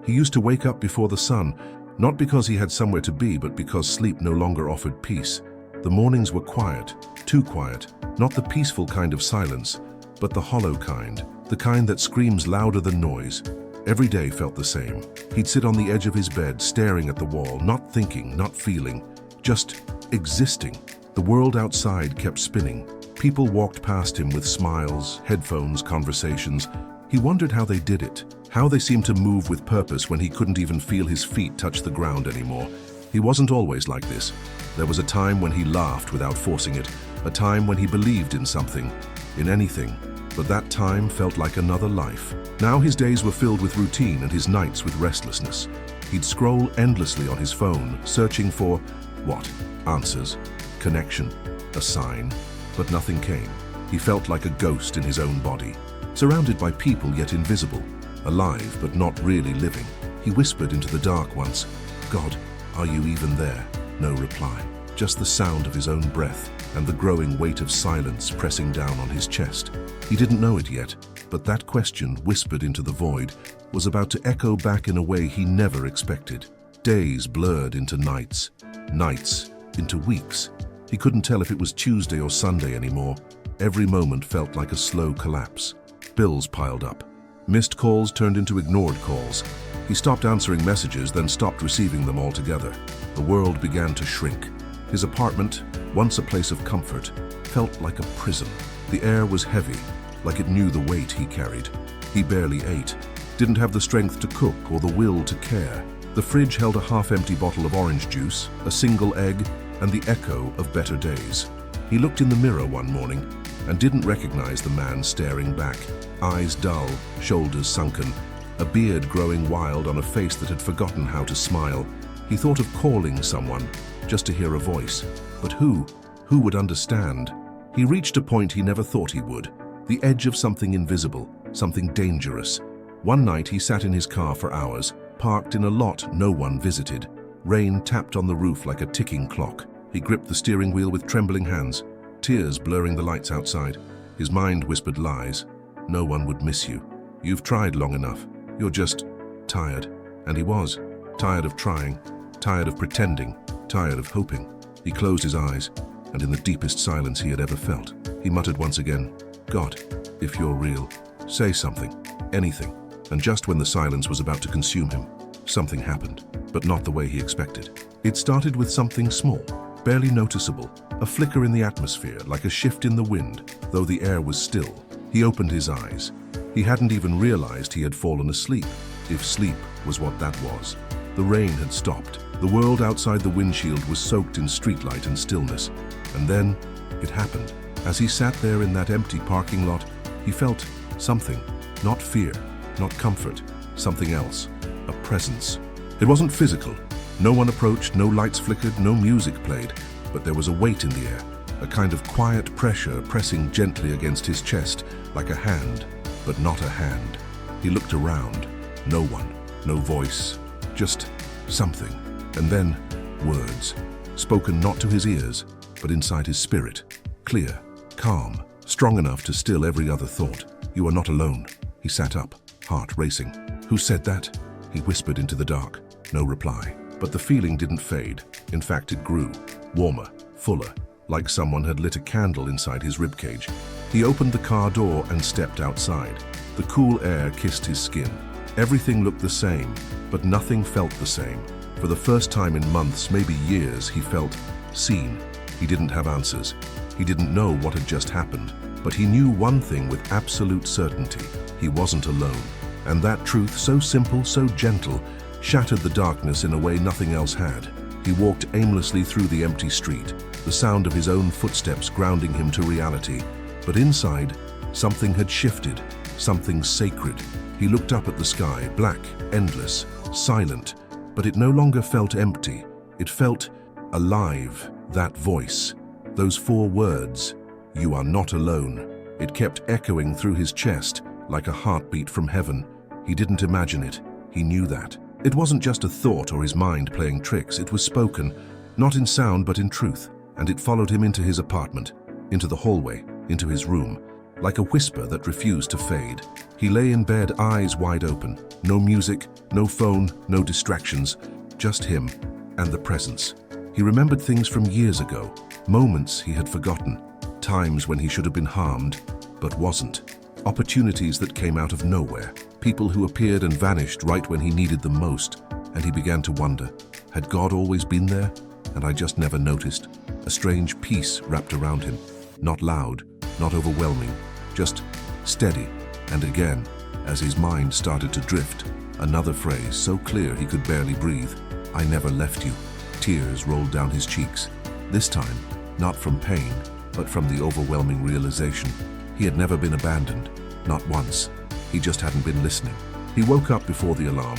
He used to wake up before the sun, not because he had somewhere to be, but because sleep no longer offered peace. The mornings were quiet, too quiet, not the peaceful kind of silence, but the hollow kind, the kind that screams louder than noise. Every day felt the same. He'd sit on the edge of his bed, staring at the wall, not thinking, not feeling, just existing. The world outside kept spinning. People walked past him with smiles, headphones, conversations. He wondered how they did it, how they seemed to move with purpose when he couldn't even feel his feet touch the ground anymore. He wasn't always like this. There was a time when he laughed without forcing it, a time when he believed in something, in anything. But that time felt like another life. Now his days were filled with routine and his nights with restlessness. He'd scroll endlessly on his phone, searching for, what? Answers, connection, a sign, but nothing came. He felt like a ghost in his own body, surrounded by people yet invisible, alive but not really living. He whispered into the dark once, "God, are you even there?" No reply, just the sound of his own breath and the growing weight of silence pressing down on his chest. He didn't know it yet, but that question, whispered into the void, was about to echo back in a way he never expected. Days blurred into nights, nights into weeks. He couldn't tell if it was Tuesday or Sunday anymore. Every moment felt like a slow collapse. Bills piled up. Missed calls turned into ignored calls. He stopped answering messages, then stopped receiving them altogether. The world began to shrink. His apartment, once a place of comfort, felt like a prison. The air was heavy, like it knew the weight he carried. He barely ate, didn't have the strength to cook or the will to care. The fridge held a half-empty bottle of orange juice, a single egg, and the echo of better days. He looked in the mirror one morning and didn't recognize the man staring back, eyes dull, shoulders sunken, a beard growing wild on a face that had forgotten how to smile. He thought of calling someone, just to hear a voice. But who? Who would understand? He reached a point he never thought he would, the edge of something invisible, something dangerous. One night he sat in his car for hours, parked in a lot no one visited. Rain tapped on the roof like a ticking clock. He gripped the steering wheel with trembling hands, tears blurring the lights outside. His mind whispered lies. No one would miss you. You've tried long enough. You're just tired. And he was. Tired of trying, tired of pretending, tired of hoping. He closed his eyes, and in the deepest silence he had ever felt, he muttered once again, "God, if you're real, say something, anything." And just when the silence was about to consume him, something happened, but not the way he expected. It started with something small, barely noticeable, a flicker in the atmosphere, like a shift in the wind, though the air was still. He opened his eyes. He hadn't even realized he had fallen asleep, if sleep was what that was. The rain had stopped. The world outside the windshield was soaked in streetlight and stillness. And then, it happened. As he sat there in that empty parking lot, he felt something, not fear, not comfort, something else, a presence. It wasn't physical. No one approached, no lights flickered, no music played, but there was a weight in the air, a kind of quiet pressure pressing gently against his chest, like a hand, but not a hand. He looked around. No one, no voice, just something. And then, words, spoken not to his ears, but inside his spirit, clear, calm, strong enough to still every other thought. "You are not alone." He sat up, heart racing. "Who said that?" He whispered into the dark. No reply. But the feeling didn't fade. In fact, it grew, warmer, fuller, like someone had lit a candle inside his ribcage. He opened the car door and stepped outside. The cool air kissed his skin. Everything looked the same, but nothing felt the same. For the first time in months, maybe years, he felt seen. He didn't have answers. He didn't know what had just happened. But he knew one thing with absolute certainty. He wasn't alone. And that truth, so simple, so gentle, shattered the darkness in a way nothing else had. He walked aimlessly through the empty street, the sound of his own footsteps grounding him to reality. But inside, something had shifted, something sacred. He looked up at the sky, black, endless, silent, but it no longer felt empty. It felt alive, that voice, those 4 words, "You are not alone." It kept echoing through his chest like a heartbeat from heaven. He didn't imagine it. He knew that. It wasn't just a thought or his mind playing tricks. It was spoken, not in sound but in truth. And it followed him into his apartment, into the hallway, into his room. like a whisper that refused to fade. He lay in bed, eyes wide open. No music, no phone, no distractions, just him and the presence. He remembered things from years ago, moments he had forgotten, times when he should have been harmed, but wasn't. Opportunities that came out of nowhere, people who appeared and vanished right when he needed them most, and he began to wonder, had God always been there, and I just never noticed? A strange peace wrapped around him, not loud, not overwhelming, just steady. And again, as his mind started to drift, another phrase so clear he could barely breathe, I never left you. Tears rolled down his cheeks, this time not from pain, but from the overwhelming realization. He had never been abandoned, not once. He just hadn't been listening. He woke up before the alarm,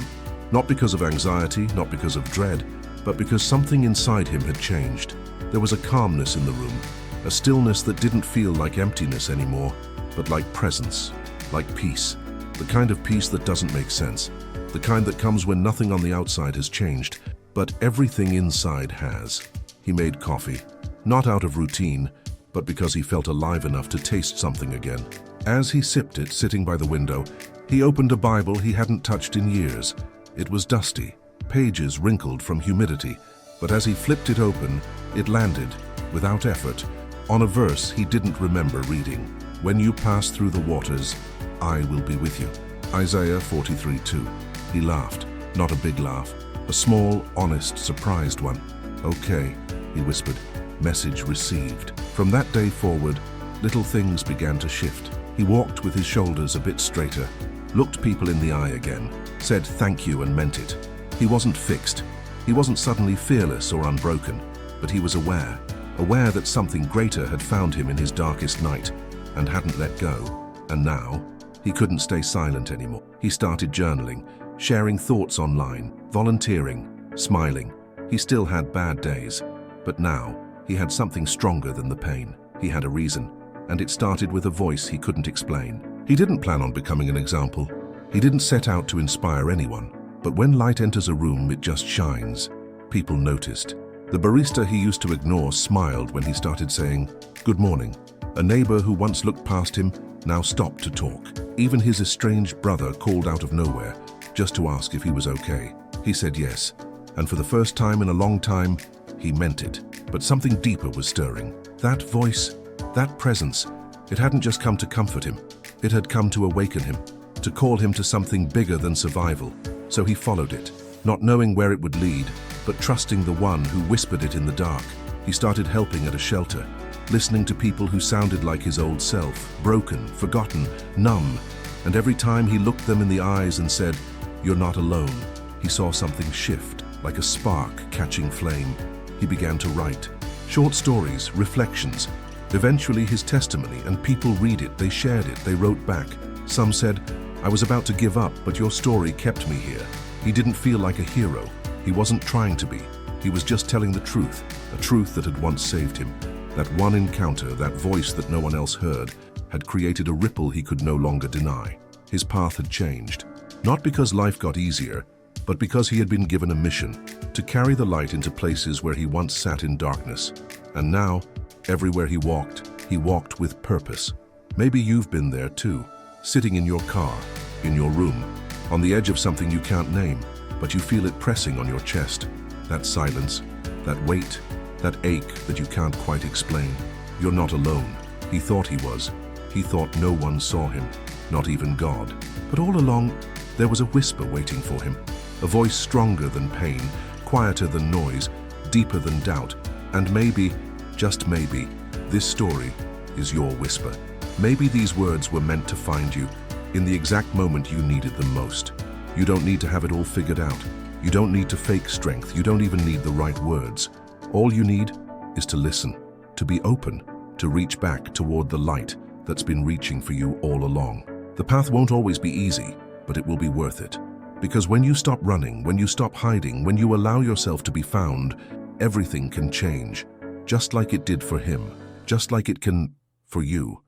not because of anxiety, not because of dread, but because something inside him had changed. There was a calmness in the room, a stillness that didn't feel like emptiness anymore, but like presence, like peace. The kind of peace that doesn't make sense, the kind that comes when nothing on the outside has changed, but everything inside has. He made coffee, not out of routine, but because he felt alive enough to taste something again. As he sipped it, sitting by the window, he opened a Bible he hadn't touched in years. It was dusty, pages wrinkled from humidity, but as he flipped it open, it landed, without effort, on a verse he didn't remember reading. When you pass through the waters, I will be with you. Isaiah 43:2. He laughed, not a big laugh, a small, honest, surprised one. Okay, he whispered. Message received. From that day forward, little things began to shift. He walked with his shoulders a bit straighter, looked people in the eye again, said thank you and meant it. He wasn't fixed. He wasn't suddenly fearless or unbroken, but he was aware that something greater had found him in his darkest night and hadn't let go. And now, he couldn't stay silent anymore. He started journaling, sharing thoughts online, volunteering, smiling. He still had bad days, but now, he had something stronger than the pain. He had a reason, and it started with a voice he couldn't explain. He didn't plan on becoming an example. He didn't set out to inspire anyone. But when light enters a room, it just shines. People noticed. The barista he used to ignore smiled when he started saying, "Good morning." A neighbor who once looked past him now stopped to talk. Even his estranged brother called out of nowhere, just to ask if he was okay. He said yes, and for the first time in a long time, he meant it. But something deeper was stirring. That voice, that presence, it hadn't just come to comfort him. It had come to awaken him, to call him to something bigger than survival. So he followed it, not knowing where it would lead, but trusting the one who whispered it in the dark. He started helping at a shelter, listening to people who sounded like his old self, broken, forgotten, numb. And every time he looked them in the eyes and said, "You're not alone," he saw something shift, like a spark catching flame. He began to write. Short stories, reflections. Eventually his testimony, and people read it, they shared it, they wrote back. Some said, "I was about to give up, but your story kept me here." He didn't feel like a hero. He wasn't trying to be. He was just telling the truth, a truth that had once saved him. That one encounter, that voice that no one else heard, had created a ripple he could no longer deny. His path had changed, not because life got easier, but because he had been given a mission to carry the light into places where he once sat in darkness. And now, everywhere he walked with purpose. Maybe you've been there too, sitting in your car, in your room, on the edge of something you can't name, but you feel it pressing on your chest. That silence, that weight, that ache that you can't quite explain. You're not alone. He thought he was. He thought no one saw him, not even God. But all along, there was a whisper waiting for him. A voice stronger than pain, quieter than noise, deeper than doubt. And maybe, just maybe, this story is your whisper. Maybe these words were meant to find you in the exact moment you needed them most. You don't need to have it all figured out. You don't need to fake strength. You don't even need the right words. All you need is to listen, to be open, to reach back toward the light that's been reaching for you all along. The path won't always be easy, but it will be worth it. Because when you stop running, when you stop hiding, when you allow yourself to be found, everything can change, just like it did for him, just like it can for you.